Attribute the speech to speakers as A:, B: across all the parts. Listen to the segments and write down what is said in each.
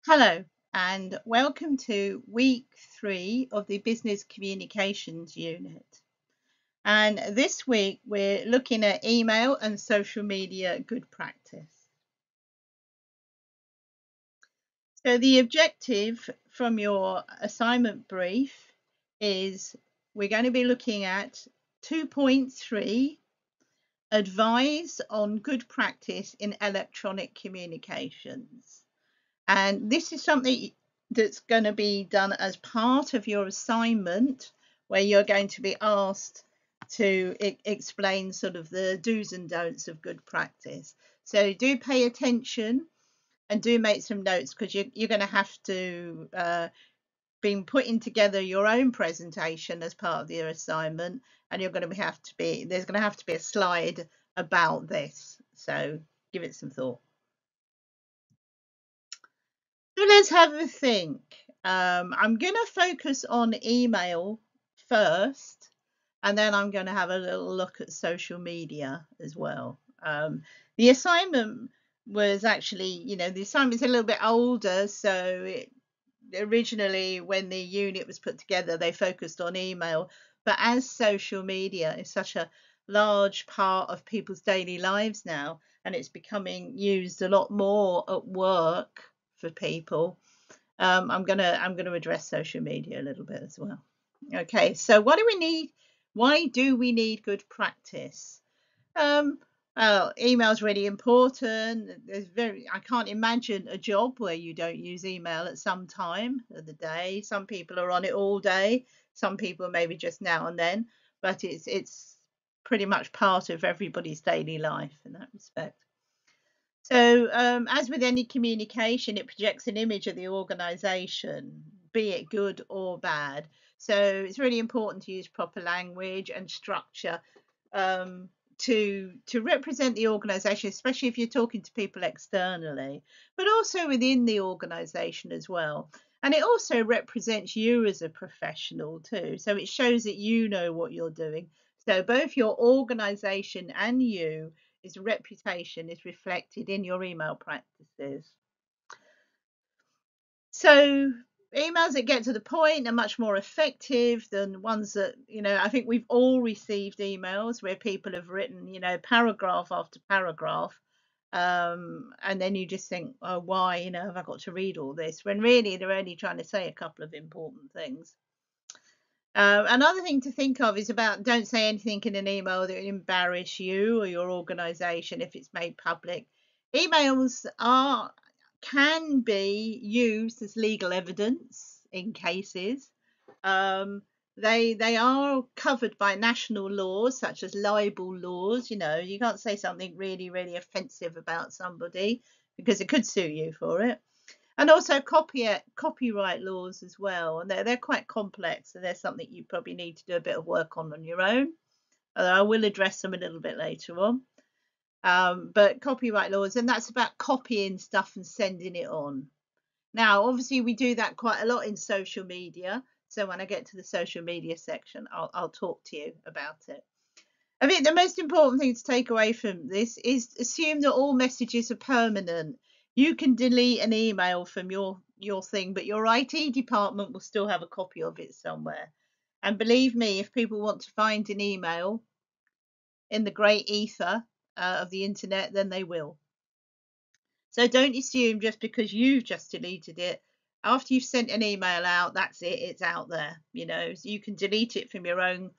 A: Hello, and welcome to week 3 of the Business Communications Unit. And this week we're looking at email and social media good practice. So, the objective from your assignment brief is we're going to be looking at 2.3 advise on good practice in electronic communications. And this is something that's going to be done as part of your assignment, where you're going to be asked to explain sort of the do's and don'ts of good practice. So do pay attention and do make some notes, because you're going to have to be putting together your own presentation as part of your assignment, and you're going to have to be there's going to have to be a slide about this. So give it some thought. So let's have a think. I'm going to focus on email first, and then I'm going to have a little look at social media as well. The assignment was actually, the assignment's a little bit older, so originally when the unit was put together, they focused on email. But as social media is such a large part of people's daily lives now, and it's becoming used a lot more at work for people, I'm gonna address social media a little bit as well. Okay, so what do we need? Why do we need good practice? Um, well, email's really important. I can't imagine a job where you don't use email at some time of the day. Some people are on it all day. Some people maybe just now and then, but it's pretty much part of everybody's daily life in that respect. So, as with any communication, it projects an image of the organization, be it good or bad. So, it's really important to use proper language and structure to represent the organization, especially if you're talking to people externally, but also within the organization as well. And it also represents you as a professional too. So, it shows that you know what you're doing. So, both your organization and you is reputation is reflected in your email practices. So emails that get to the point are much more effective than ones that, I think we've all received emails where people have written, paragraph after paragraph. And then you just think, oh, why, have I got to read all this? When really they're only trying to say a couple of important things. Another thing to think of is about don't say anything in an email that will embarrass you or your organization if it's made public. Emails are can be used as legal evidence in cases. Um, they are covered by national laws such as libel laws. You can't say something really, really offensive about somebody because it could sue you for it. And also copyright laws as well, and they're quite complex, and they're something you probably need to do a bit of work on your own. Although I will address them a little bit later on. But copyright laws, and that's about copying stuff and sending it on. Now, obviously, we do that quite a lot in social media. So when I get to the social media section, I'll talk to you about it. I think the most important thing to take away from this is assume that all messages are permanent. You can delete an email from your thing, but your IT department will still have a copy of it somewhere. And believe me, if people want to find an email in the great ether of the internet, then they will. So don't assume just because you've just deleted it. After you've sent an email out, that's it, it's out there. So you can delete it from your own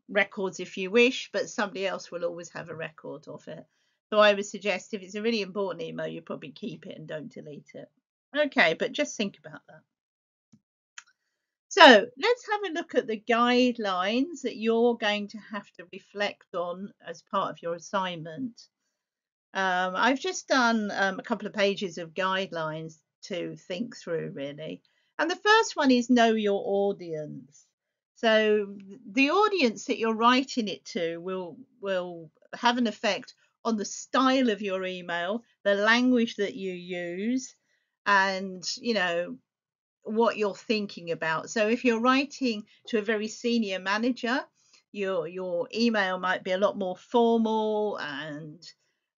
A: records if you wish, but somebody else will always have a record of it. So I would suggest if it's a really important email, you probably keep it and don't delete it. Okay, but just think about that. So let's have a look at the guidelines that you're going to have to reflect on as part of your assignment. I've just done a couple of pages of guidelines to think through, really. And the first one is know your audience. So the audience that you're writing it to will have an effect on the style of your email, the language that you use, and what you're thinking about. So if you're writing to a very senior manager, your email might be a lot more formal and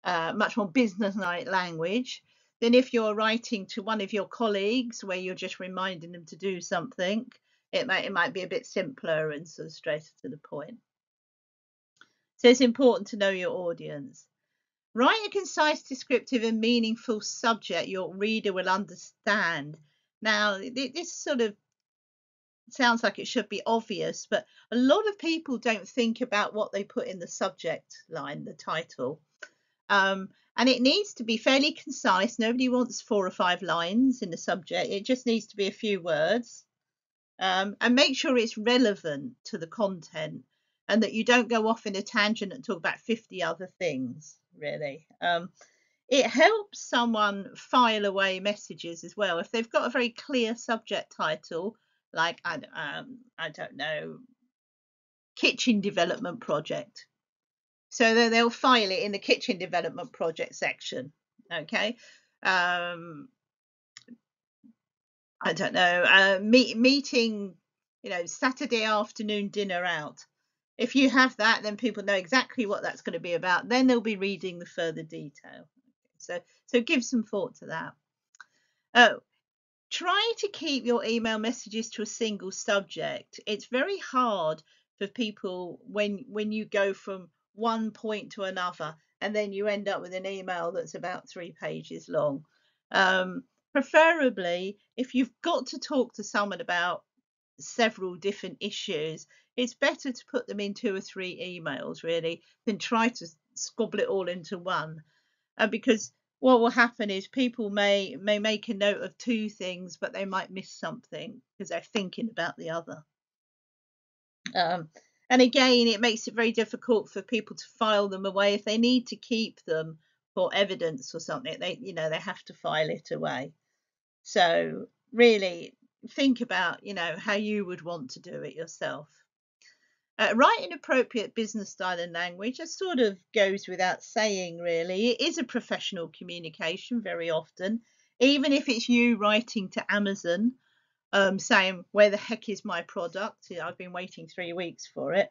A: much more business-like language. than if you're writing to one of your colleagues where you're just reminding them to do something. It might be a bit simpler and sort of straight to the point. So it's important to know your audience. Write a concise, descriptive, and meaningful subject your reader will understand. Now, this sort of sounds like it should be obvious, but a lot of people don't think about what they put in the subject line, the title. And it needs to be fairly concise. Nobody wants 4 or 5 lines in the subject. It just needs to be a few words. And make sure it's relevant to the content and that you don't go off in a tangent and talk about 50 other things, really. It helps someone file away messages as well. If they've got a very clear subject title, like, I don't know, kitchen development project. So they'll file it in the kitchen development project section. Okay. I don't know, meeting, Saturday afternoon dinner out. If you have that, then people know exactly what that's going to be about. Then they'll be reading the further detail. So give some thought to that. Oh, try to keep your email messages to a single subject. It's very hard for people when you go from one point to another and then you end up with an email that's about 3 pages long. Preferably, if you've got to talk to someone about several different issues, it's better to put them in 2 or 3 emails, really, than try to squabble it all into one. Because what will happen is people may make a note of 2 things, but they might miss something because they're thinking about the other. And again, it makes it very difficult for people to file them away. If they need to keep them for evidence or something, they have to file it away. So really think about, how you would want to do it yourself. Write in appropriate business style and language. That sort of goes without saying, really. It is a professional communication very often, even if it's you writing to Amazon, saying, where the heck is my product? I've been waiting 3 weeks for it.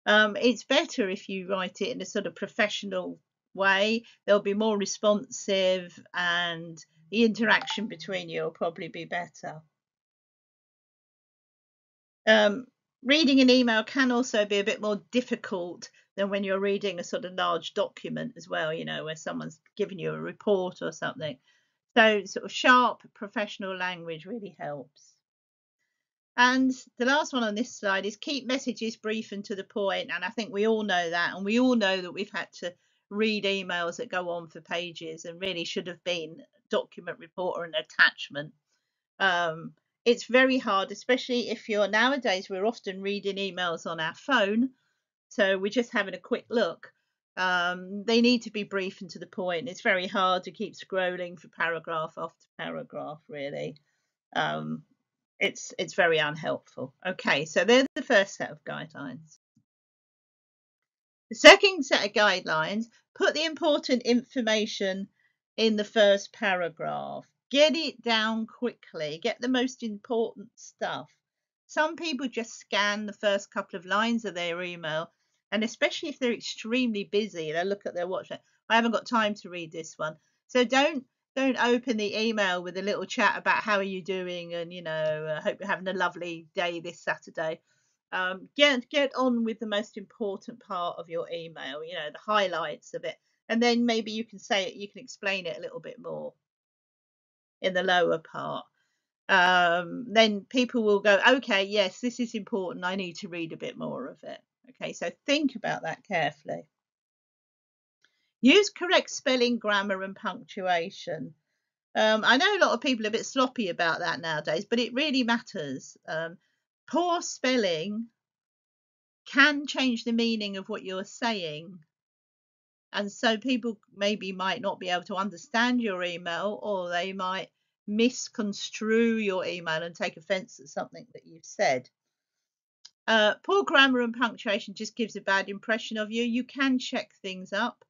A: It's better if you write it in a sort of professional way. They'll be more responsive and the interaction between you will probably be better. Reading an email can also be a bit more difficult than when you're reading a sort of large document as well, where someone's giving you a report or something. So sort of sharp professional language really helps. And the last one on this slide is keep messages brief and to the point. And I think we all know that. And we all know that we've had to read emails that go on for pages and really should have been document report or an attachment. It's very hard, especially if nowadays we're often reading emails on our phone. So we're just having a quick look. They need to be brief and to the point. It's very hard to keep scrolling for paragraph after paragraph, really. It's very unhelpful. Okay, so they're the first set of guidelines. The second set of guidelines, put the important information in the first paragraph. Get it down quickly. Get the most important stuff. Some people just scan the first couple of lines of their email, and especially if they're extremely busy, they'll look at their watch. I haven't got time to read this one. So don't open the email with a little chat about how are you doing and I hope you're having a lovely day this Saturday. Get on with the most important part of your email, the highlights of it, and then maybe you can explain it a little bit more in the lower part. Then people will go, okay, yes, this is important, I need to read a bit more of it. Okay, so think about that carefully. Use correct spelling, grammar and punctuation. I know a lot of people are a bit sloppy about that nowadays, but it really matters. Poor spelling can change the meaning of what you're saying. And so people maybe might not be able to understand your email, or they might misconstrue your email and take offense at something that you've said. Poor grammar and punctuation just gives a bad impression of you. You can check things up.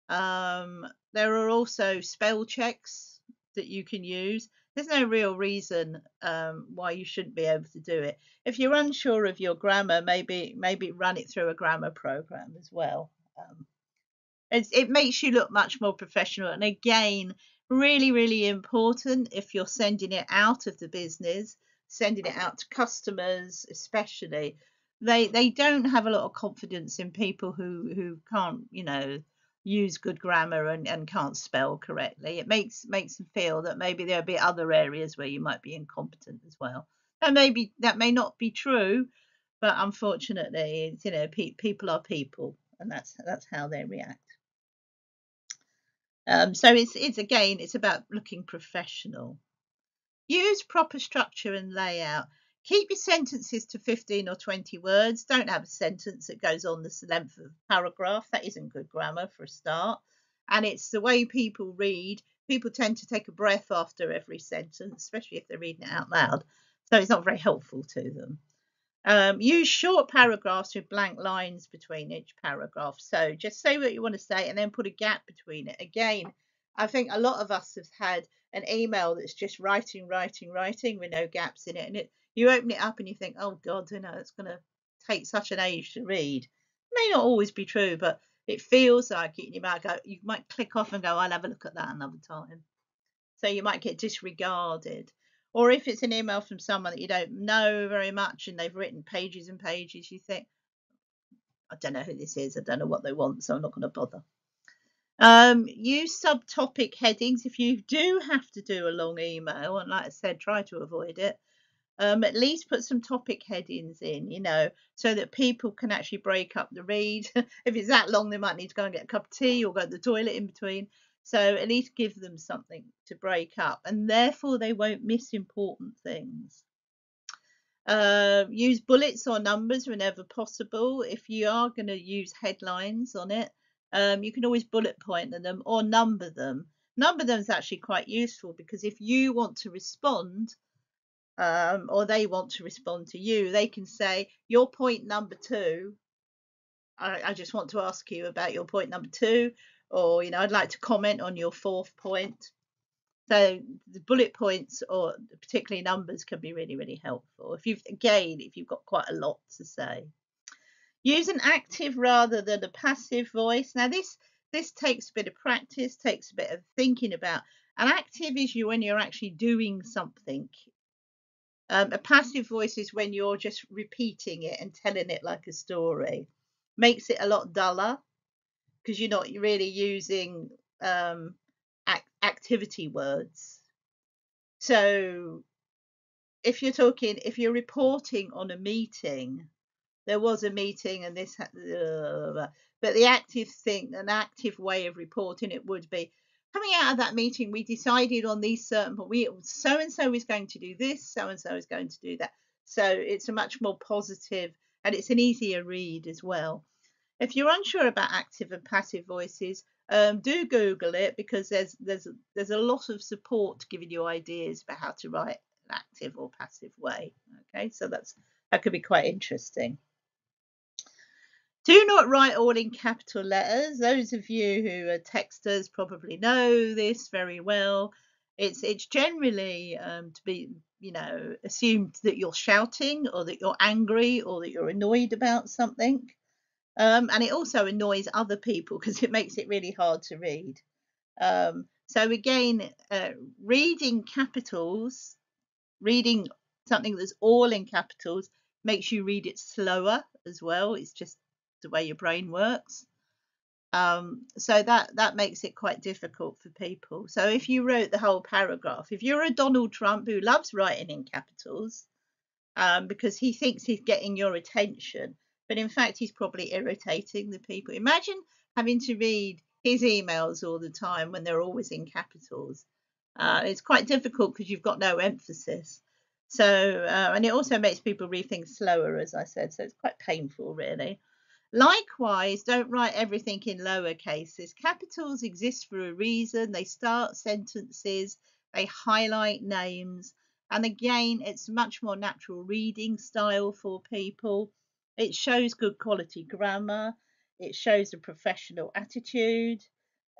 A: There are also spell checks that you can use. There's no real reason why you shouldn't be able to do it. If you're unsure of your grammar, maybe run it through a grammar program as well. It makes you look much more professional, and again, Really, really important if you're sending it out of the business, sending it out to customers, especially. They don't have a lot of confidence in people who can't, use good grammar and can't spell correctly. It makes them feel that maybe there'll be other areas where you might be incompetent as well. And maybe that may not be true, but unfortunately, people are people, and that's how they react. So it's again, it's about looking professional. Use proper structure and layout. Keep your sentences to 15 or 20 words. Don't have a sentence that goes on the length of a paragraph. That isn't good grammar for a start. And it's the way people read. People tend to take a breath after every sentence, especially if they're reading it out loud. So it's not very helpful to them. Use short paragraphs with blank lines between each paragraph. So just say what you want to say and then put a gap between it. Again, I think a lot of us have had an email that's just writing, writing, writing with no gaps in it. And you open it up and you think, oh God, it's going to take such an age to read. It may not always be true, but it feels like it. You might click off and go, I'll have a look at that another time. So you might get disregarded. Or if it's an email from someone that you don't know very much and they've written pages and pages, you think, I don't know who this is, I don't know what they want, so I'm not going to bother. Use subtopic headings if you do have to do a long email, and like I said, try to avoid it. At least put some topic headings in, so that people can actually break up the read. If it's that long, they might need to go and get a cup of tea or go to the toilet in between. So at least give them something to break up, and therefore they won't miss important things. Use bullets or numbers whenever possible. If you are going to use headlines on it, you can always bullet point them or number them. Number them is actually quite useful because if you want to respond, or they want to respond to you, they can say, your point number 2, I just want to ask you about your point number 2, or, I'd like to comment on your 4th point. So the bullet points or particularly numbers can be really, really helpful if you've got quite a lot to say. Use an active rather than a passive voice. Now this takes a bit of practice, takes a bit of thinking about. An active is when you're actually doing something. A passive voice is when you're just repeating it and telling it like a story. Makes it a lot duller because you're not really using activity words. So if you're reporting on a meeting, there was a meeting and this, but an active way of reporting it would be, coming out of that meeting, we decided on these certain, so and so is going to do this, so and so is going to do that. So it's a much more positive and it's an easier read as well. If you're unsure about active and passive voices, do Google it because there's a lot of support giving you ideas about how to write an active or passive way. Okay, so that could be quite interesting. Do not write all in capital letters. Those of you who are texters probably know this very well. It's generally to be assumed that you're shouting or that you're angry or that you're annoyed about something. And it also annoys other people because it makes it really hard to read. So again, reading capitals, reading something that's all in capitals makes you read it slower as well. It's just the way your brain works. So that makes it quite difficult for people. So if you wrote the whole paragraph, if you're a Donald Trump who loves writing in capitals, because he thinks he's getting your attention, but in fact he's probably irritating the people. Imagine having to read his emails all the time when they're always in capitals. It's quite difficult because you've got no emphasis. So, and it also makes people read things slower, as I said. So it's quite painful, really. Likewise, don't write everything in lower cases. Capitals exist for a reason. They start sentences, they highlight names, and again, it's much more natural reading style for people. It shows good quality grammar. It shows a professional attitude.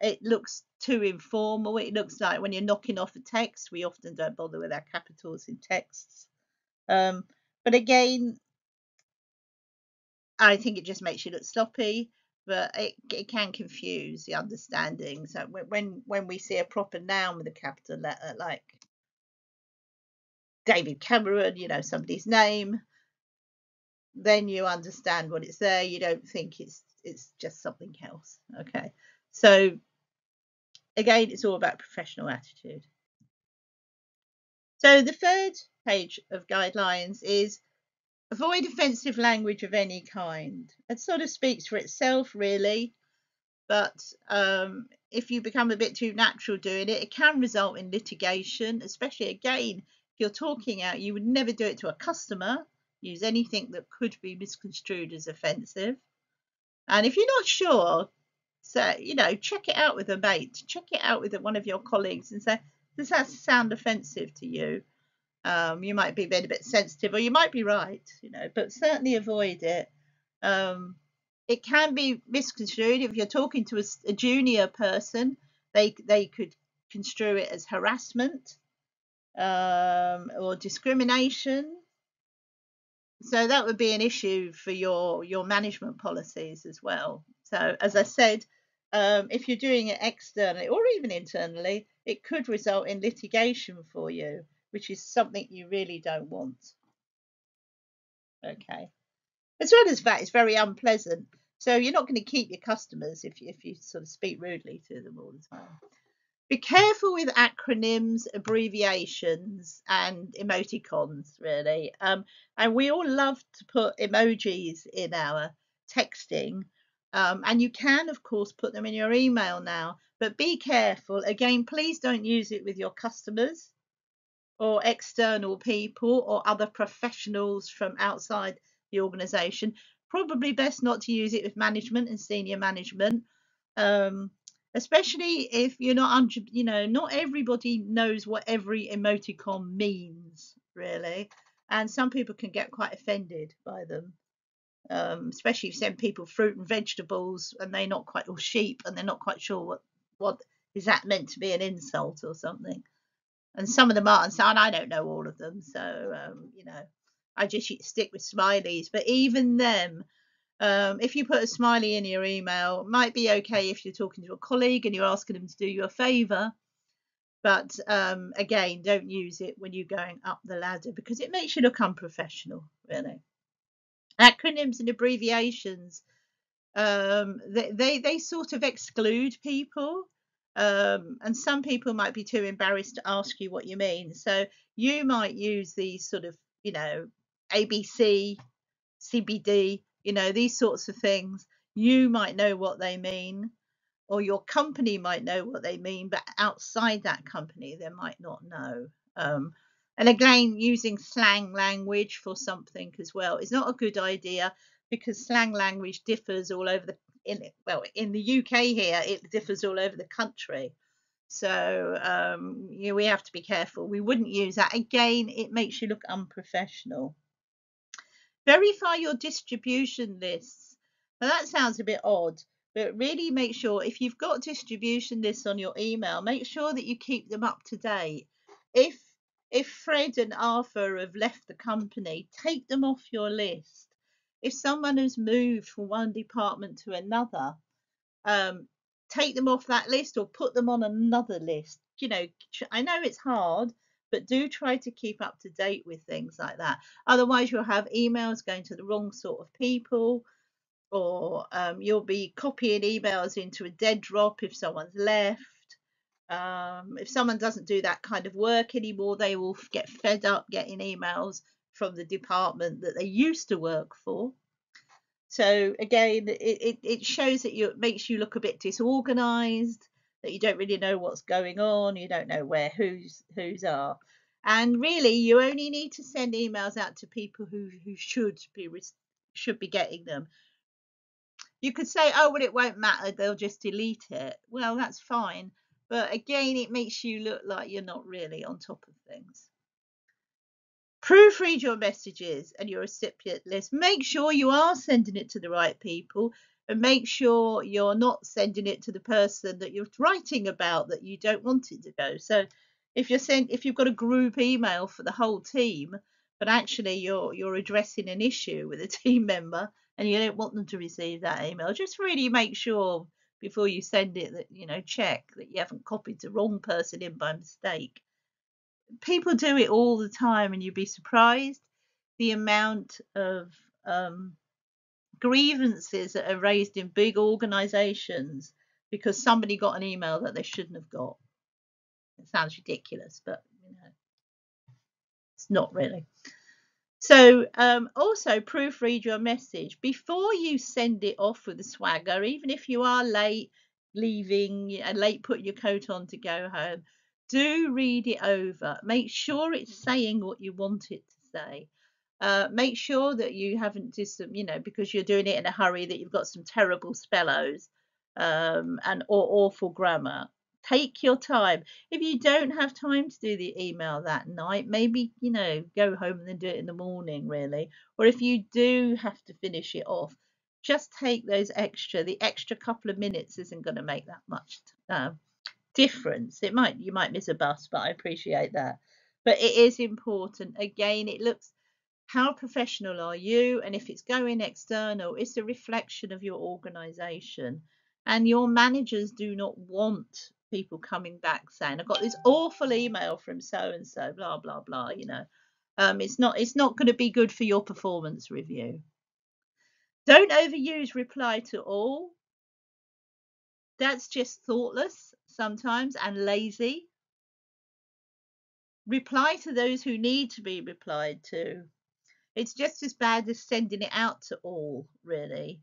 A: It looks too informal. It looks like when you're knocking off a text, we often don't bother with our capitals in texts. But again, I think it just makes you look sloppy. but it can confuse the understanding. So when we see a proper noun with a capital letter, like David Cameron, somebody's name, then you understand what it's there. You don't think it's just something else. Okay. So again, it's all about professional attitude. So the third page of guidelines is avoid offensive language of any kind. It sort of speaks for itself, really. But if you become a bit too natural doing it, it can result in litigation, especially again, if you're talking out, you would never do it to a customer, use anything that could be misconstrued as offensive. And if you're not sure, so, check it out with a mate, check it out with one of your colleagues and say, does that sound offensive to you? You might be being a bit sensitive, or you might be right, but certainly avoid it. It can be misconstrued if you're talking to a junior person. They could construe it as harassment or discrimination. So that would be an issue for your management policies as well. So as I said, if you're doing it externally or even internally, it could result in litigation for you, which is something you really don't want. Okay. As well as that, it's very unpleasant. So you're not going to keep your customers if you sort of speak rudely to them all the time. Be careful with acronyms, abbreviations, and emoticons, really. And we all love to put emojis in our texting. And you can, of course, put them in your email now. But be careful. Again, please don't use it with your customers or external people or other professionals from outside the organization. Probably best not to use it with management and senior management, especially if you're not, not everybody knows what every emoticon means, really. And some people can get quite offended by them, especially if you send people fruit and vegetables and they're not quite, or sheep, and they're not quite sure what is that meant to be an insult or something. And some of them aren't, and I don't know all of them, so I just stick with smileys. But even them, if you put a smiley in your email, it might be okay if you're talking to a colleague and you're asking them to do you a favour. But again, don't use it when you're going up the ladder because it makes you look unprofessional, really. Acronyms and abbreviations, they sort of exclude people. And some people might be too embarrassed to ask you what you mean. So you might use these sort of, ABC, CBD, these sorts of things. You might know what they mean, or your company might know what they mean, but outside that company, they might not know. And again, using slang language for something as well is not a good idea because slang language differs all over in the UK here, it differs all over the country. So we have to be careful. We wouldn't use that. Again, it makes you look unprofessional. Verify your distribution lists. Now that sounds a bit odd, but really make sure if you've got distribution lists on your email, make sure that you keep them up to date. If Fred and Arthur have left the company, take them off your list. If someone has moved from one department to another, take them off that list or put them on another list. I know it's hard, but do try to keep up to date with things like that. Otherwise, you'll have emails going to the wrong sort of people, or you'll be copying emails into a dead drop if someone's left. If someone doesn't do that kind of work anymore, they will get fed up getting emails from the department that they used to work for. So again, it shows that it makes you look a bit disorganized, that you don't really know what's going on, you don't know where who's are. And really, you only need to send emails out to people who should be getting them. You could say, oh, well, it won't matter, they'll just delete it. Well, that's fine. But again, it makes you look like you're not really on top of things. Proofread your messages and your recipient list. Make sure you are sending it to the right people, and make sure you're not sending it to the person that you're writing about that you don't want it to go. So if you've got a group email for the whole team, but actually you're addressing an issue with a team member, and you don't want them to receive that email, just really make sure before you send it that, check that you haven't copied the wrong person in by mistake. People do it all the time, and you'd be surprised the amount of grievances that are raised in big organizations because somebody got an email that they shouldn't have got. It sounds ridiculous, but it's not really. So also proofread your message before you send it off with a swagger, even if you are late leaving and late putting your coat on to go home. Do read it over. Make sure it's saying what you want it to say. Make sure that you haven't just, because you're doing it in a hurry, that you've got some terrible spellos or awful grammar. Take your time. If you don't have time to do the email that night, maybe, go home and then do it in the morning, really. Or if you do have to finish it off, just take the extra couple of minutes isn't going to make that much difference. You might miss a bus, but I appreciate that. But it is important. Again, it looks, how professional are you? And if it's going external, it's a reflection of your organization. And your managers do not want people coming back saying, I've got this awful email from so and so, blah, blah, blah, it's not going to be good for your performance review. Don't overuse reply to all. That's just thoughtless sometimes and lazy. Reply to those who need to be replied to. It's just as bad as sending it out to all, really.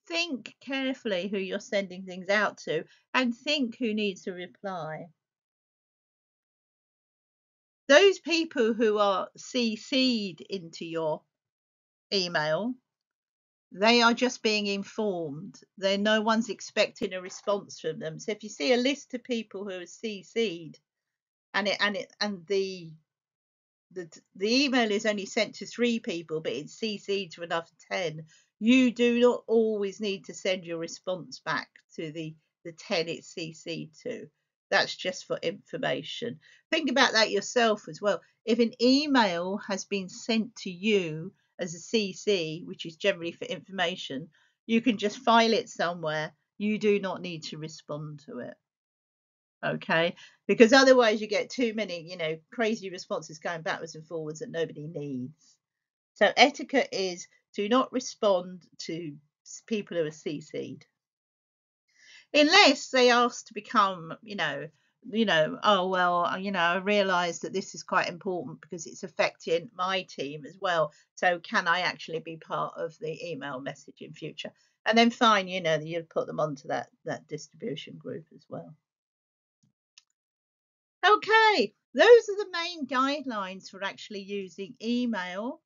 A: Think carefully who you're sending things out to and think who needs a reply. Those people who are CC'd into your email, they are just being informed. No one's expecting a response from them. So if you see a list of people who are CC'd and the email is only sent to 3 people, but it's CC'd to another 10. You do not always need to send your response back to the 10 it's CC'd to. That's just for information. Think about that yourself as well. If an email has been sent to you as a CC, which is generally for information, you can just file it somewhere. You do not need to respond to it. Okay, because otherwise you get too many, crazy responses going backwards and forwards that nobody needs. So etiquette is do not respond to people who are CC'd unless they ask to become, oh well, I realize that this is quite important because it's affecting my team as well, so can I actually be part of the email message in future? And then fine, you'd put them onto that distribution group as well. Okay, those are the main guidelines for actually using email.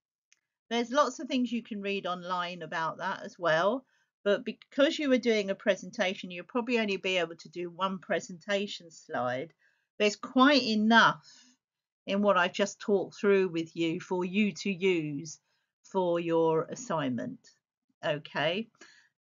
A: There's lots of things you can read online about that as well. But because you were doing a presentation, you'll probably only be able to do one presentation slide. There's quite enough in what I've just talked through with you for you to use for your assignment. Okay.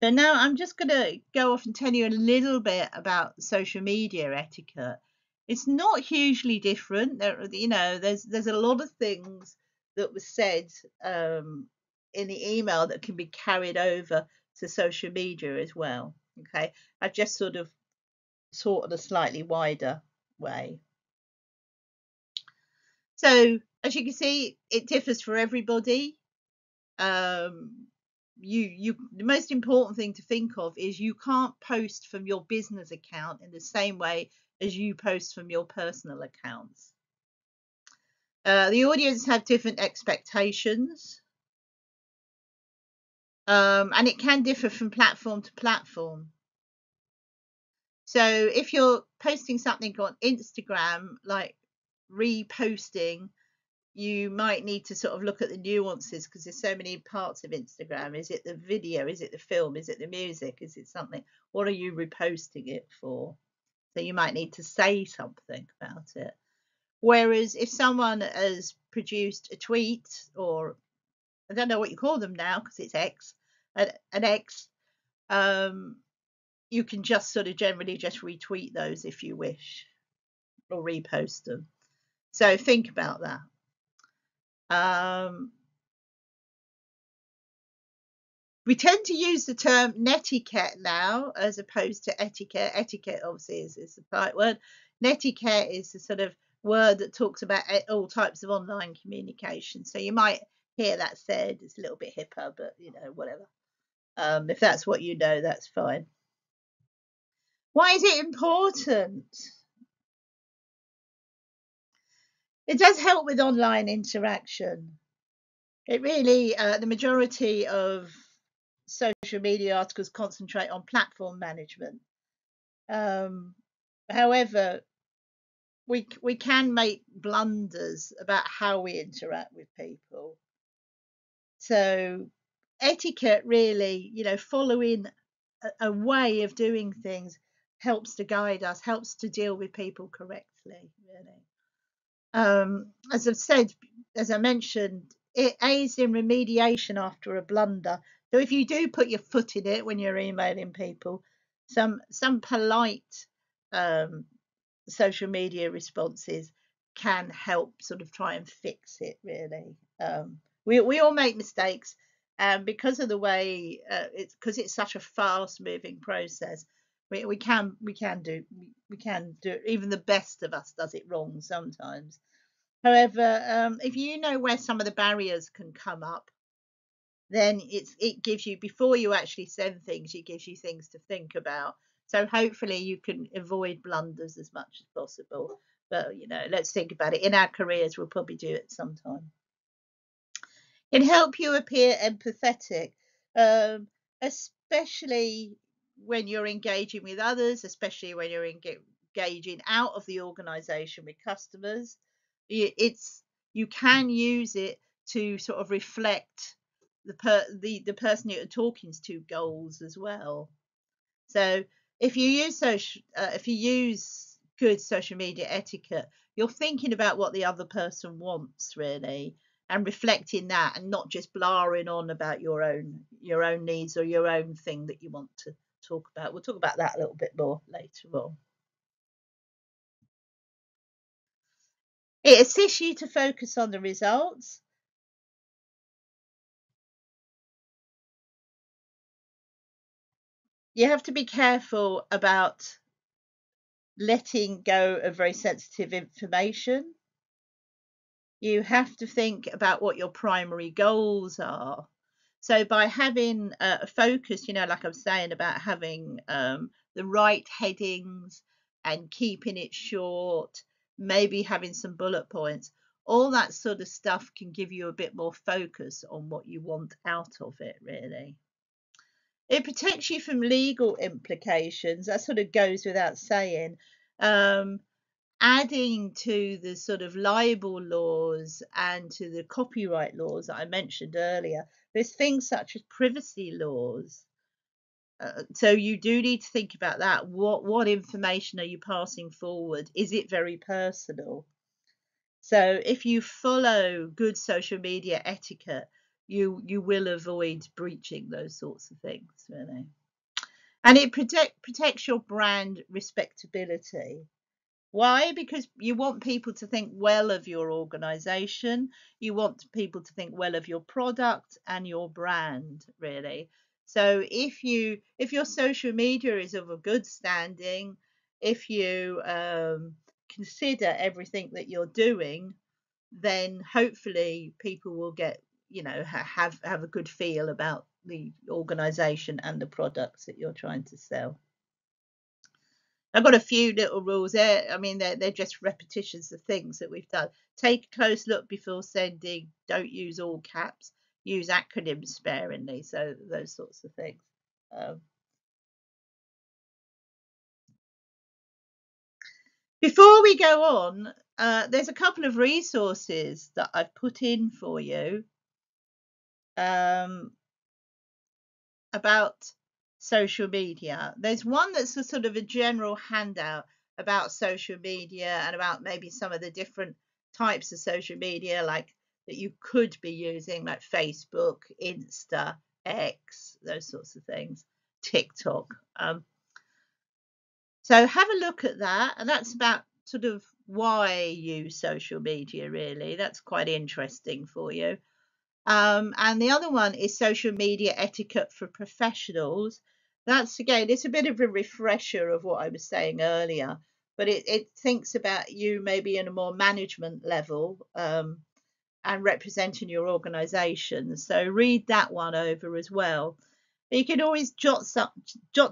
A: So now I'm just going to go off and tell you a little bit about social media etiquette. It's not hugely different. There's a lot of things that was said in the email that can be carried over to social media as well. Okay, I've just sort of sorted a slightly wider way. So as you can see, it differs for everybody. The most important thing to think of is you can't post from your business account in the same way as you post from your personal accounts. The audience have different expectations, and it can differ from platform to platform. So if you're posting something on Instagram, like reposting, you might need to sort of look at the nuances because there's so many parts of Instagram. Is it the video? Is it the film? Is it the music? Is it something? What are you reposting it for? So you might need to say something about it. Whereas if someone has produced a tweet, or I don't know what you call them now because it's X, an X, you can just sort of generally just retweet those if you wish or repost them. So think about that. We tend to use the term netiquette now as opposed to etiquette. Etiquette obviously is the polite word. Netiquette is the sort of word that talks about all types of online communication. So you might hear that said. It's a little bit hipper, but whatever. If that's what you know, that's fine. Why is it important? It does help with online interaction. It really, the majority of social media articles concentrate on platform management. Um, However, we can make blunders about how we interact with people. So etiquette really, following a way of doing things helps to guide us, helps to deal with people correctly, really. As I've said, as I mentioned, it aids in remediation after a blunder. So if you do put your foot in it when you're emailing people, some polite um, social media responses can help sort of try and fix it. Really, we all make mistakes, and because of the way it's such a fast moving process. We can do even the best of us does it wrong sometimes. However, if you know where some of the barriers can come up, then it gives you, before you actually send things, it gives you things to think about. So hopefully you can avoid blunders as much as possible. But let's think about it. In our careers, we'll probably do it sometime. It help you appear empathetic, especially when you're engaging with others, especially when you're engaging out of the organisation with customers. It's You can use it to sort of reflect the person you're talking to goals as well. So if you use good social media etiquette, you're thinking about what the other person wants really, and reflecting that, and not just blaring on about your own needs or your own thing that you want to talk about. We'll talk about that a little bit more later on. It assists you to focus on the results. You have to be careful about letting go of very sensitive information. You have to think about what your primary goals are. So by having a focus, like I was saying about having the right headings and keeping it short, maybe having some bullet points, all that sort of stuff can give you a bit more focus on what you want out of it, really. It protects you from legal implications. That sort of goes without saying. Um, Adding to the sort of libel laws and to the copyright laws that I mentioned earlier, there's things such as privacy laws. So you do need to think about that. What information are you passing forward? Is it very personal? So if you follow good social media etiquette, you will avoid breaching those sorts of things, really. And it protects your brand respectability. Why? Because you want people to think well of your organization. You want people to think well of your product and your brand, really. So if your social media is of a good standing, if you consider everything that you're doing, then hopefully people will get, have a good feel about the organization and the products that you're trying to sell. I've got a few little rules there. I mean, they're just repetitions of things that we've done. Take a close look before sending. Don't use all caps. Use acronyms sparingly. So those sorts of things. Um, Before we go on, there's a couple of resources that I've put in for you um, about social media. There's one that's a sort of a general handout about social media and about maybe some of the different types of social media like that you could be using, like Facebook, Insta, X, those sorts of things, TikTok. So have a look at that, and that's about sort of why use social media really. That's quite interesting for you. And the other one is social media etiquette for professionals. That's again, it's a bit of a refresher of what I was saying earlier, but it thinks about you maybe in a more management level, and representing your organization. So read that one over as well. You can always jot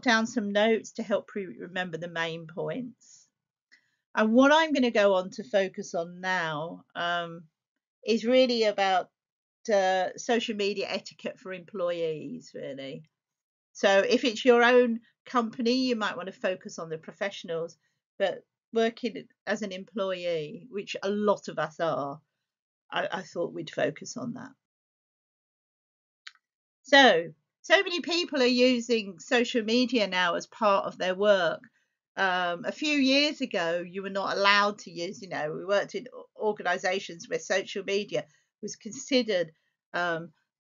A: down some notes to help remember the main points. And what I'm going to go on to focus on now, is really about social media etiquette for employees, really. So if it's your own company, you might want to focus on the professionals, but working as an employee, which a lot of us are, I thought we'd focus on that. So many people are using social media now as part of their work. A few years ago, you were not allowed to use, we worked in organizations where social media was considered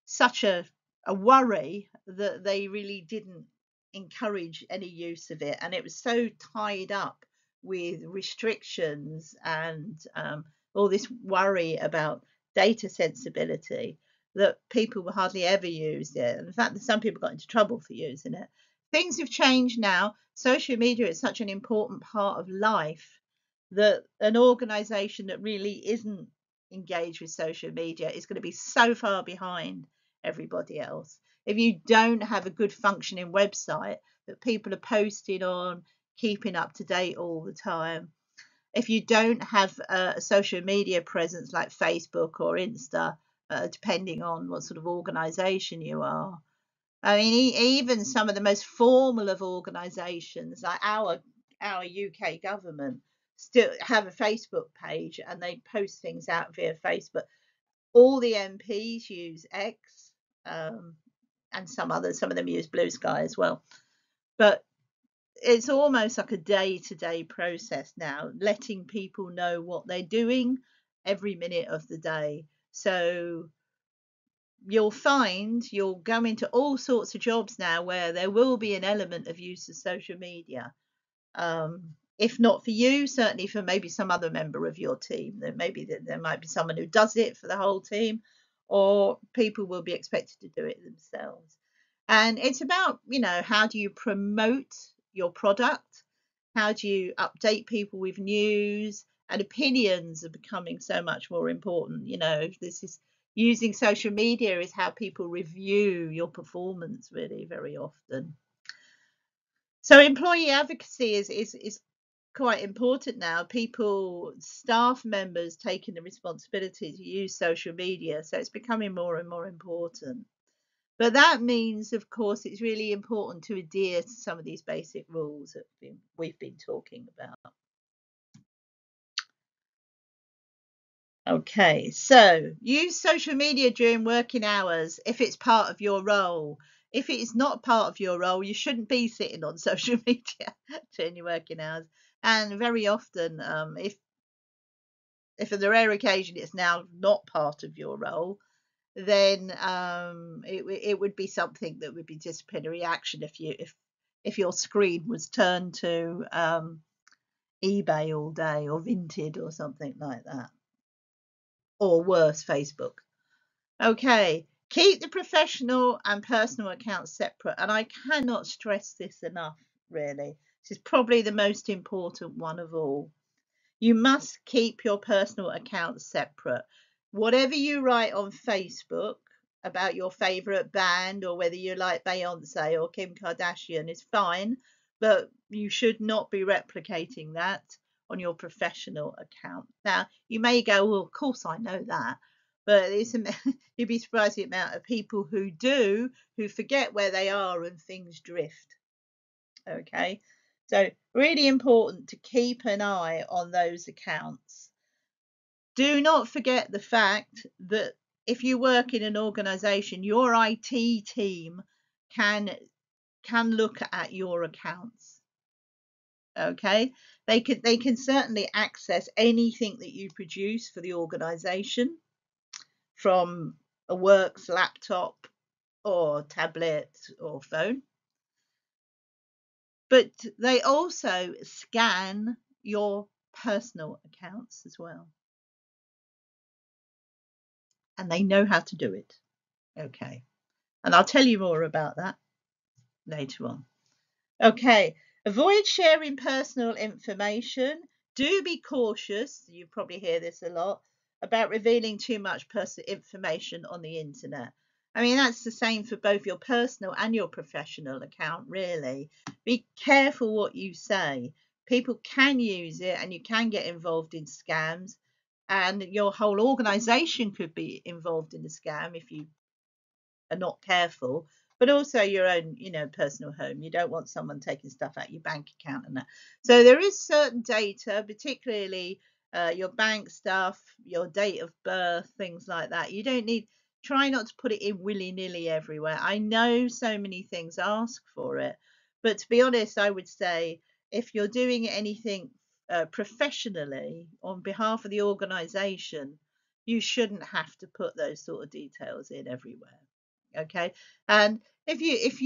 A: such a worry that they really didn't encourage any use of it. And it was so tied up with restrictions and all this worry about data sensibility that people hardly ever used it. And in fact, some people got into trouble for using it. Things have changed now. Social media is such an important part of life that an organization that really isn't engaged with social media is going to be so far behind everybody else. If you don't have a good functioning website that people are posting on, keeping up to date all the time, if you don't have a social media presence like Facebook or Insta, depending on what sort of organization you are. I mean, even some of the most formal of organizations, like our UK government, still have a Facebook page and they post things out via Facebook. All the MPs use X, and some of them use Blue Sky as well. But it's almost like a day-to-day process now, letting people know what they're doing every minute of the day. So you'll go into all sorts of jobs now where there will be an element of use of social media. If not for you, certainly for maybe some other member of your team. There might be someone who does it for the whole team, or people will be expected to do it themselves. And it's about, how do you promote your product? How do you update people with news? And opinions are becoming so much more important. This is using social media is how people review your performance really very often. So employee advocacy is quite important now. Staff members taking the responsibility to use social media. So it's becoming more and more important. But that means, of course, it's really important to adhere to some of these basic rules that we've been talking about. Okay, so use social media during working hours if it's part of your role. If it is not part of your role, you shouldn't be sitting on social media during your working hours. And very often, if on the rare occasion it's now not part of your role, then it would be something that would be disciplinary action if your screen was turned to eBay all day or Vinted or something like that, or worse, Facebook. Okay, keep the professional and personal accounts separate, and I cannot stress this enough. Really, this is probably the most important one of all. You must keep your personal accounts separate. Whatever you write on Facebook about your favorite band or whether you like Beyonce or Kim Kardashian is fine, but you should not be replicating that on your professional account. Now, you may go, well, of course I know that, but you'd be surprised the amount of people who do, who forget where they are and things drift. Okay, so really important to keep an eye on those accounts. Do not forget the fact that if you work in an organization, your IT team can look at your accounts. Okay, they can certainly access anything that you produce for the organization from a works laptop or tablet or phone. But they also scan your personal accounts as well. And they know how to do it. Okay. And I'll tell you more about that later on. Okay. Avoid sharing personal information. Do be cautious. You probably hear this a lot about revealing too much personal information on the internet. I mean, that's the same for both your personal and your professional account, really. Be careful what you say. People can use it and you can get involved in scams, and your whole organization could be involved in a scam if you are not careful, but also your own, personal home. You don't want someone taking stuff out your bank account and that. So there is certain data, particularly your bank stuff, your date of birth, things like that. You don't need, try not to put it in willy-nilly everywhere. I know so many things ask for it, but to be honest, I would say if you're doing anything professionally on behalf of the organization, you shouldn't have to put those sort of details in everywhere. Okay. And if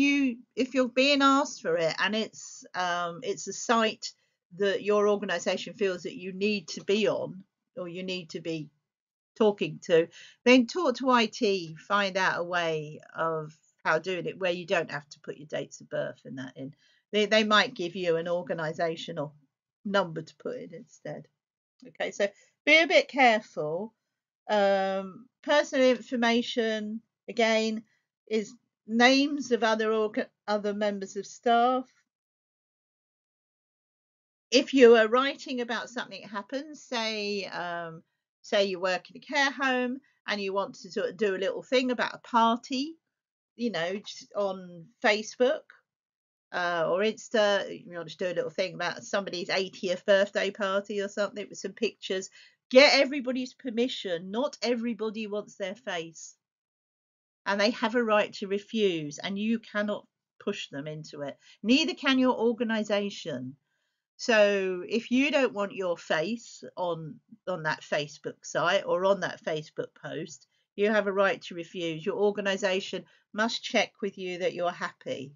A: you're being asked for it and it's a site that your organization feels that you need to be on, or you need to be talking to, then talk to IT, find out a way of how doing it where you don't have to put your dates of birth and that in. They might give you an organizational number to put in instead. Okay, so be a bit careful. Personal information, again, is names of other members of staff. If you are writing about something that happens, say you work in a care home and you want to sort of do a little thing about a party, just on Facebook or Insta, you want to do a little thing about somebody's 80th birthday party or something with some pictures. Get everybody's permission. Not everybody wants their face, and they have a right to refuse, and you cannot push them into it. Neither can your organization. So if you don't want your face on that Facebook site or on that Facebook post, you have a right to refuse. Your organization must check with you that you're happy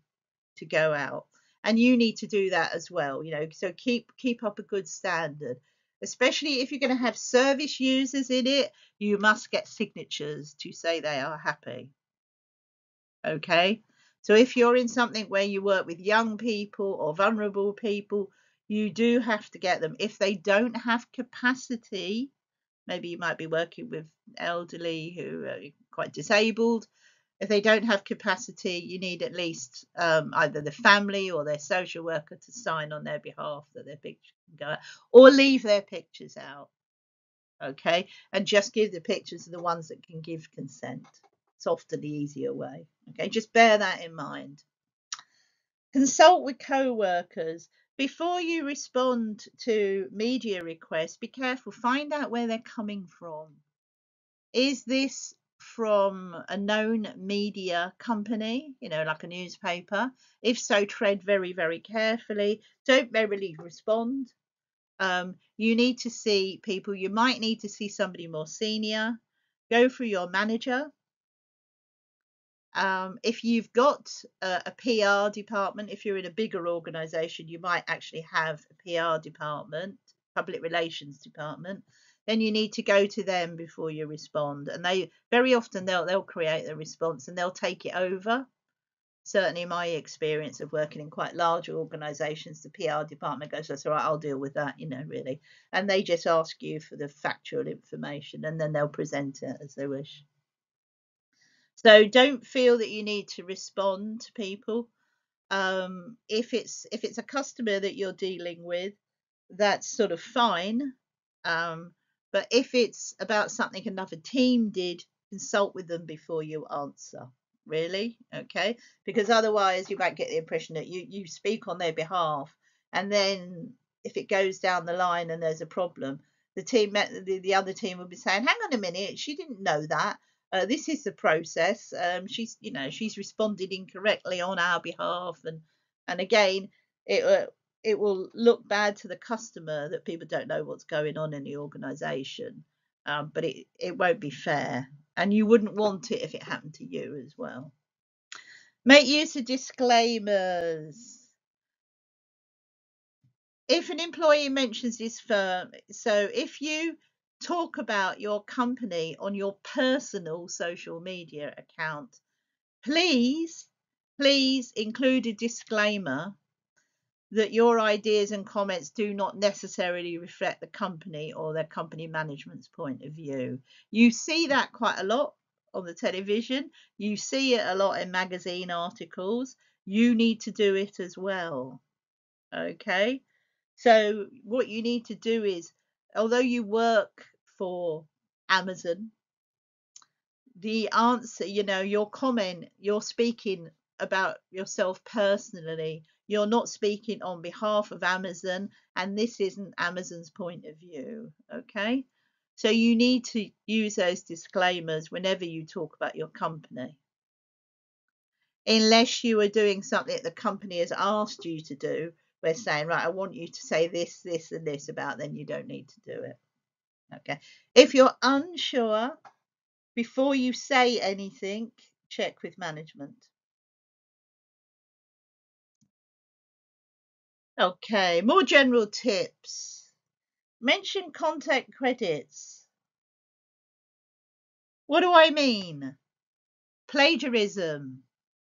A: to go out, and you need to do that as well. So keep up a good standard, especially if you're going to have service users in it. You must get signatures to say they are happy. Okay. So if you're in something where you work with young people or vulnerable people, you do have to get them. If they don't have capacity, maybe you might be working with elderly who are quite disabled. If they don't have capacity, you need at least either the family or their social worker to sign on their behalf that their picture can go out, or leave their pictures out. Okay, and just give the pictures to the ones that can give consent. It's often the easier way. Okay, just bear that in mind. Consult with co-workers. Before you respond to media requests, be careful. Find out where they're coming from. Is this from a known media company, like a newspaper? If so, tread very, very carefully. Don't merely respond. You need to see people. You might need to see somebody more senior. Go through your manager. If you've got a PR department, if you're in a bigger organization, you might actually have a PR department, public relations department. Then you need to go to them before you respond, and they very often they'll create a response and they'll take it over. Certainly, in my experience of working in quite large organizations, the PR department goes, "That's all right, I'll deal with that," really, and they just ask you for the factual information, and then they'll present it as they wish. So don't feel that you need to respond to people. If it's a customer that you're dealing with, that's sort of fine. But if it's about something another team did, consult with them before you answer. Really, okay? Because otherwise, you might get the impression that you speak on their behalf, and then if it goes down the line and there's a problem, the other team will be saying, "Hang on a minute, she didn't know that. This is the process. She's responded incorrectly on our behalf," and again, it will look bad to the customer that people don't know what's going on in the organization, but it won't be fair, and you wouldn't want it if it happened to you as well. Make use of disclaimers. If an employee mentions this firm, so if you talk about your company on your personal social media account. Please, please include a disclaimer that your ideas and comments do not necessarily reflect the company or their company management's point of view. You see that quite a lot on the television. You see it a lot in magazine articles. You need to do it as well. Okay. So what you need to do is, although you work for Amazon, the answer, your comment, you're speaking about yourself personally. You're not speaking on behalf of Amazon, and this isn't Amazon's point of view. Okay. So you need to use those disclaimers whenever you talk about your company. Unless you are doing something that the company has asked you to do, we're saying, right, I want you to say this, this, and this about, then you don't need to do it. Okay. If you're unsure, before you say anything, check with management. Okay, more general tips. Mention contact credits. What do I mean? Plagiarism.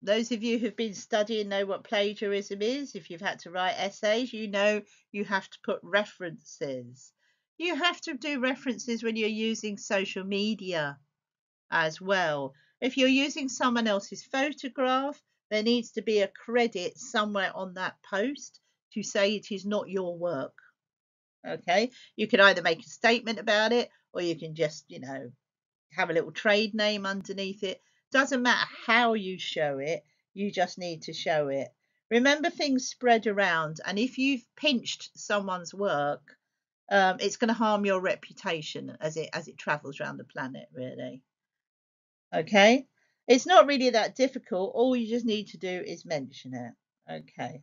A: Those of you who've been studying know what plagiarism is. If you've had to write essays, you know you have to put references. You have to do references when you're using social media as well. If you're using someone else's photograph, there needs to be a credit somewhere on that post to say it is not your work. Okay, you can either make a statement about it, or you can just, have a little trade name underneath it. Doesn't matter how you show it, you just need to show it. Remember, things spread around, and if you've pinched someone's work, it's going to harm your reputation as it travels around the planet, really. Okay, it's not really that difficult. All you just need to do is mention it. Okay,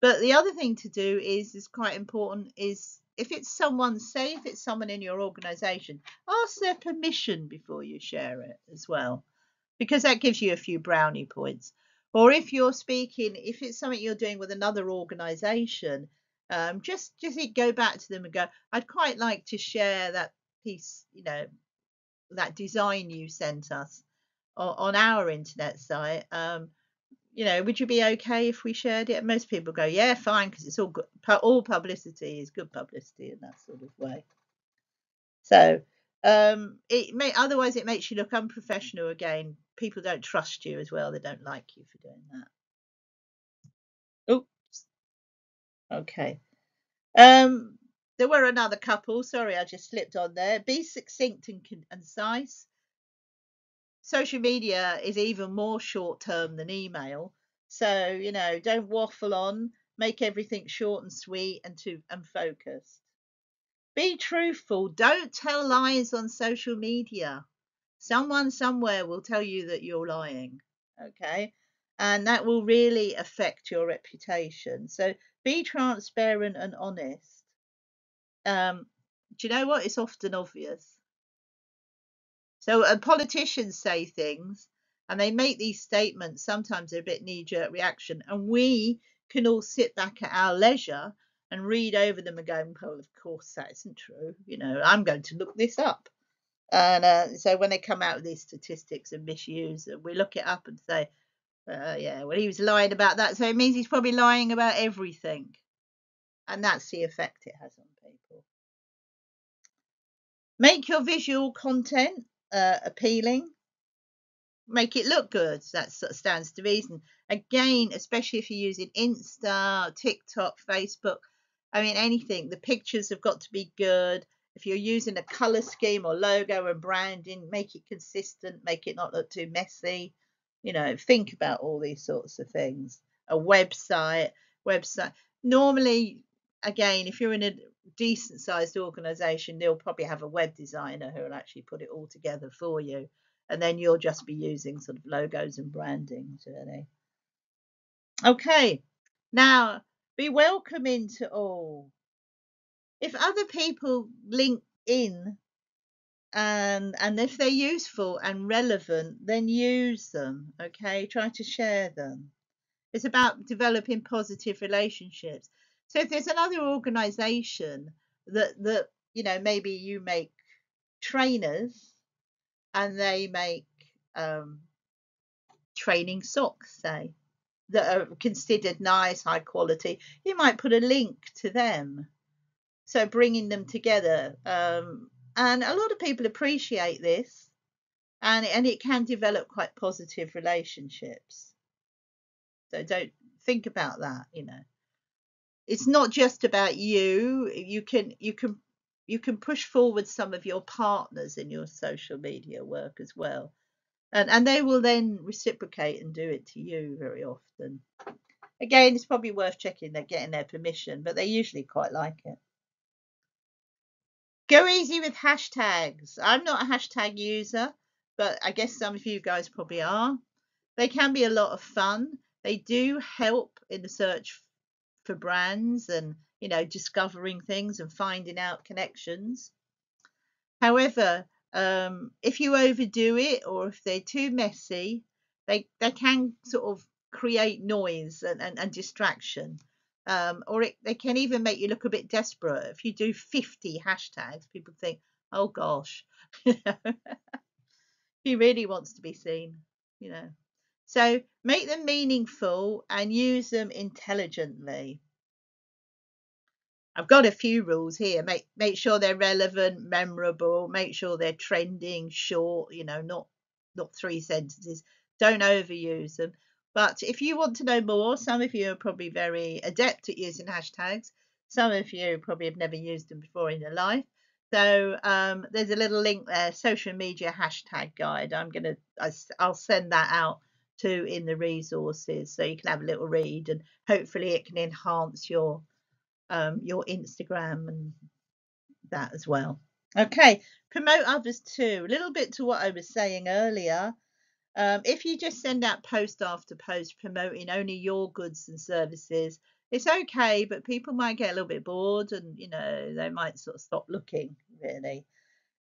A: but the other thing to do is quite important, is if it's someone, say if it's someone in your organization, ask their permission before you share it as well, because that gives you a few brownie points. Or if you're speaking, if it's something you're doing with another organization, just go back to them and go, I'd quite like to share that piece, that design you sent us on our internet site. Would you be okay if we shared it? And most people go, yeah, fine, because it's all good. All publicity is good publicity in that sort of way. So otherwise it makes you look unprofessional again. People don't trust you as well. They don't like you for doing that. Oh, okay. There were another couple. Sorry, I just slipped on there. Be succinct and concise. Social media is even more short term than email. So, don't waffle on, make everything short and sweet and focused. Be truthful. Don't tell lies on social media. Someone somewhere will tell you that you're lying. Okay. And that will really affect your reputation. So be transparent and honest. Do you know what? It's often obvious. So politicians say things and they make these statements. Sometimes they're a bit knee-jerk reaction, and we can all sit back at our leisure and read over them and go, well, of course that isn't true. I'm going to look this up. And so when they come out with these statistics of misuse, we look it up and say, yeah, well, he was lying about that. So it means he's probably lying about everything. And that's the effect it has on people. Make your visual content appealing. Make it look good. That sort of stands to reason. Again, especially if you're using Insta, TikTok, Facebook, I mean, anything, the pictures have got to be good. If you're using a color scheme or logo and branding, make it consistent, make it not look too messy. Think about all these sorts of things. A website. Normally, again, if you're in a decent sized organization, they'll probably have a web designer who will actually put it all together for you, and then you'll just be using sort of logos and branding, really. Okay, now be welcoming to all. If other people link in and if they're useful and relevant, then use them. Okay, try to share them. It's about developing positive relationships. So if there's another organization that maybe you make trainers and they make training socks, say, that are considered nice, high quality. You might put a link to them. So bringing them together. And a lot of people appreciate this, and it can develop quite positive relationships. So don't think about that. It's not just about you. You can push forward some of your partners in your social media work as well. And they will then reciprocate and do it to you very often. Again, it's probably worth checking they're getting their permission, but they usually quite like it. Go easy with hashtags. I'm not a hashtag user, but I guess some of you guys probably are. They can be a lot of fun. They do help in the search for brands and, discovering things and finding out connections. However, if you overdo it or if they're too messy, they can sort of create noise and distraction. Or they can even make you look a bit desperate. If you do 50 hashtags, people think, oh gosh, he really wants to be seen, you know. So make them meaningful and use them intelligently. I've got a few rules here. Make sure they're relevant, memorable, make sure they're trending, short, not 3 sentences. Don't overuse them. But if you want to know more, some of you are probably very adept at using hashtags. Some of you probably have never used them before in your life. So there's a little link there, social media hashtag guide. I'll send that out too in the resources so you can have a little read, and hopefully it can enhance your Instagram and that as well. Okay, promote others too. A little bit to what I was saying earlier. If you just send out post after post promoting only your goods and services, it's okay, but people might get a little bit bored and they might sort of stop looking, really.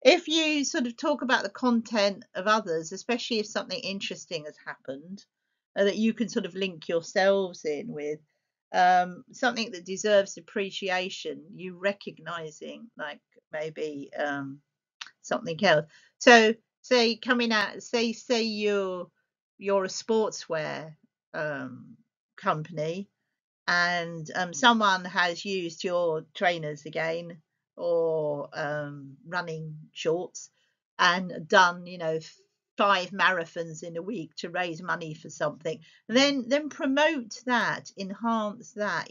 A: If you sort of talk about the content of others, especially if something interesting has happened that you can sort of link yourselves in with, something that deserves appreciation, you recognizing like maybe something else. So say coming out, say you're a sportswear company, and someone has used your trainers again or running shorts and done 5 marathons in a week to raise money for something, then promote that, enhance that,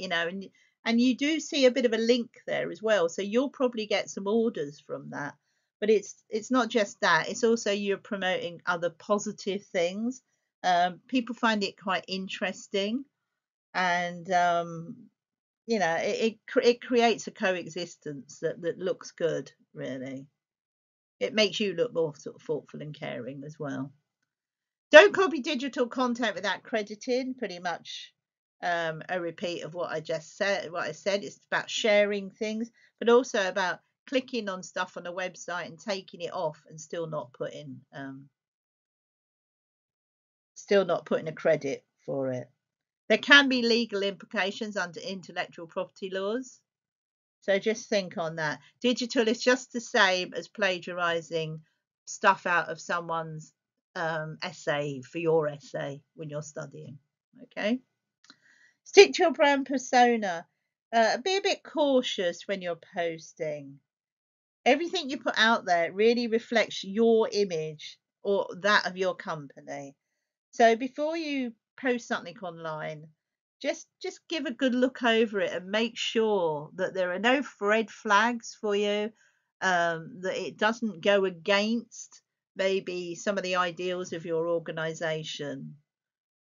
A: and you do see a bit of a link there as well, so you'll probably get some orders from that. But it's not just that, it's also you're promoting other positive things. People find it quite interesting, and it creates a coexistence that looks good, really. It makes you look more sort of thoughtful and caring as well. Don't copy digital content without crediting. Pretty much a repeat of what I just said. What I said, it's about sharing things, but also about clicking on stuff on a website and taking it off and still not putting a credit for it. There can be legal implications under intellectual property laws. So just think on that. Digital is just the same as plagiarizing stuff out of someone's essay for your essay when you're studying. Okay. Stick to your brand persona. Be a bit cautious when you're posting. Everything you put out there really reflects your image or that of your company. So before you post something online, just give a good look over it and make sure that there are no red flags for you, that it doesn't go against maybe some of the ideals of your organization,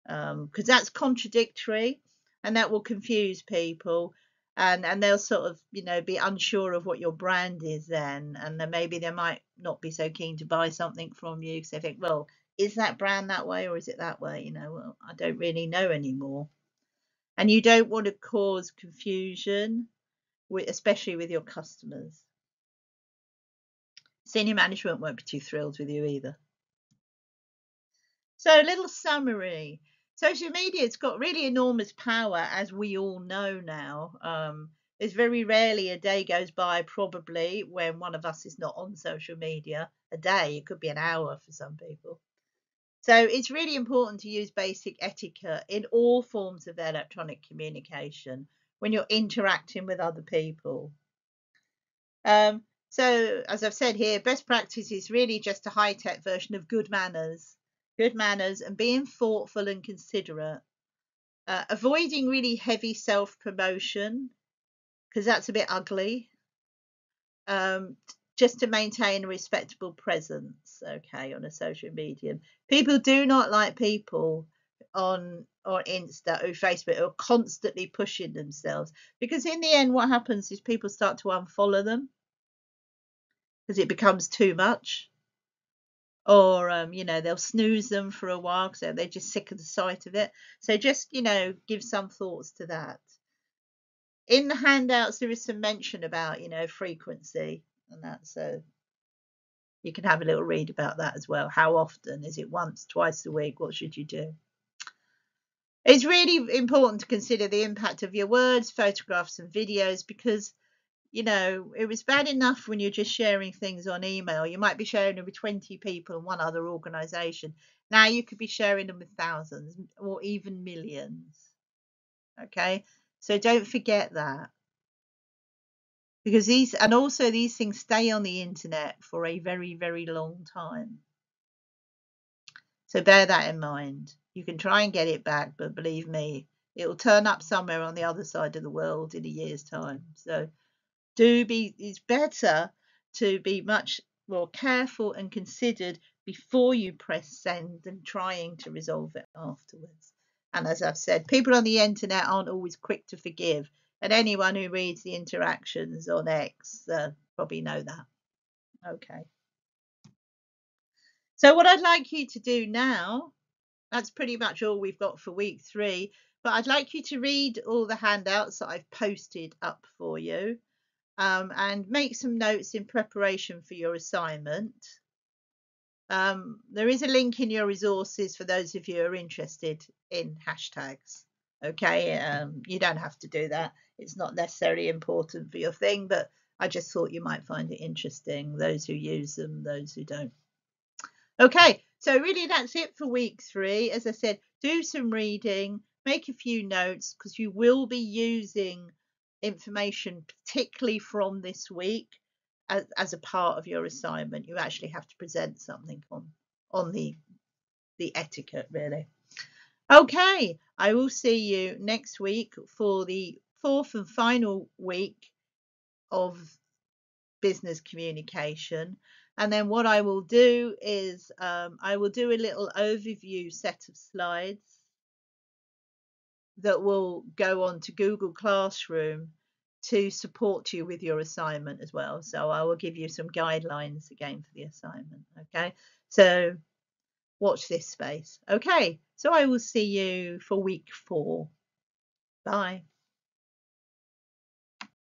A: because that's contradictory and that will confuse people, and they'll sort of be unsure of what your brand is then, and then maybe they might not be so keen to buy something from you because they think, well, is that brand that way or is it that way? Well, I don't really know anymore. And you don't want to cause confusion, especially with your customers. Senior management won't be too thrilled with you either. So, a little summary. Social media, it's got really enormous power, as we all know now. There's very rarely a day goes by, probably, when one of us is not on social media. A day, it could be an hour for some people. So it's really important to use basic etiquette in all forms of electronic communication when you're interacting with other people. So, as I've said here, best practice is really just a high-tech version of good manners. Good manners and being thoughtful and considerate. Avoiding really heavy self-promotion, because that's a bit ugly. Um, just to maintain a respectable presence, okay, on a social medium. People do not like people on or Insta or Facebook who are constantly pushing themselves, because in the end what happens is people start to unfollow them because it becomes too much, or they'll snooze them for a while because they're just sick of the sight of it. So just give some thoughts to that. In the handouts there is some mention about frequency and that, so you can have a little read about that as well. How often? Is it once, twice a week? What should you do? It's really important to consider the impact of your words, photographs and videos, because it was bad enough when you're just sharing things on email. You might be sharing them with 20 people and one other organization. Now you could be sharing them with thousands or even millions. Okay, so don't forget that, because these things stay on the internet for a very, very long time. So bear that in mind. You can try and get it back, but believe me, it will turn up somewhere on the other side of the world in a year's time. So it's better to be much more careful and considered before you press send than trying to resolve it afterwards. And as I've said, people on the internet aren't always quick to forgive. And anyone who reads the interactions on X probably know that. Okay. So what I'd like you to do now, that's pretty much all we've got for week 3. But I'd like you to read all the handouts that I've posted up for you, and make some notes in preparation for your assignment. There is a link in your resources for those of you who are interested in hashtags. Okay, you don't have to do that. It's not necessarily important for your thing, but I just thought you might find it interesting, those who use them, those who don't. Okay, so really that's it for week 3. As I said, do some reading, make a few notes, because you will be using information particularly from this week as a part of your assignment. You actually have to present something on the etiquette, really. Okay, I will see you next week for the 4th and final week of business communication. And then what I will do is I will do a little overview set of slides that will go on to Google Classroom to support you with your assignment as well. So I will give you some guidelines again for the assignment. Okay, so watch this space. Okay, so I will see you for week 4. Bye.